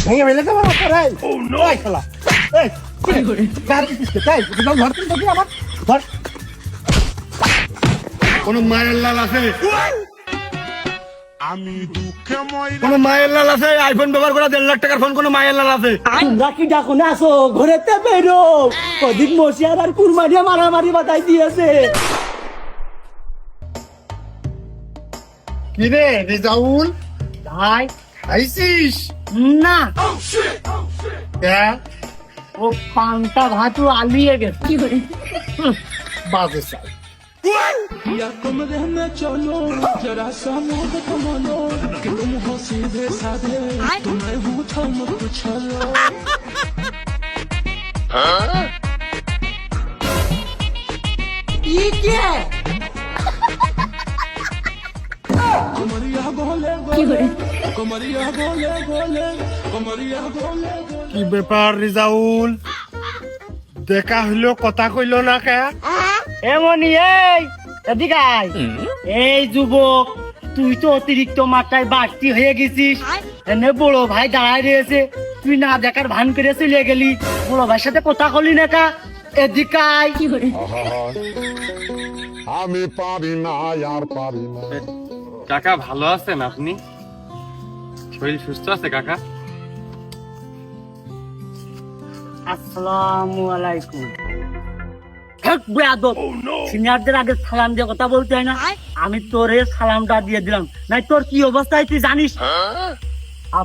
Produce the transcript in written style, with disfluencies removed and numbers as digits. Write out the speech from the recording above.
ভেঙে ফেলে দেবো রে। ওই শালা এই গাড়ি দিচ্ছে তাই ধর তুমি আমার ধর। কোনো মায়ের লাল আছে? কোনো মায়ের লাল আছে? আইফোন ব্যবহার করা 1.5 লাখ টাকার ফোন কোনো মায়ের লাল আছে? তোমরা কি ডাকো না আসো ঘরেতে বেরো, কদিন মশিয়ার আর কুরবানিয়া মারামারি বাতাই দিয়েছে। কি রে রেজাউল, ভাই খাইছিস? না, হ্যাঁ ও পান্তা ভাতু আলিয়ে গেছে। বাজে চাই। কি ব্যাপার রেজাউল, দেখা হইলো কথা কইলো না কে? এমনই এই এদিকে আয়। এই যুবক, তুই তো অতিরিক্ত মাত্রায় বাড়তি হয়ে গেছিস। এনে বড় ভাই দাঁড়ায় রয়েছে, তুই না দেখার ভান করে চলে গেলি, বড় ভাইয়ের সাথে কথা কলি না কা? এদিকে আয়। আমি পারি না আর পারি না। কাকা ভালো আছেন আপনি? শরীর সুস্থ আছে কাকা? আসসালামু আলাইকুম। সিনিয়রদের আগে সালাম দিয়ে কথা বলতে হয় না? আমি তোর সালামটা দিয়ে দিলাম, নাই তোর কি অবস্থায় তুই জানিস?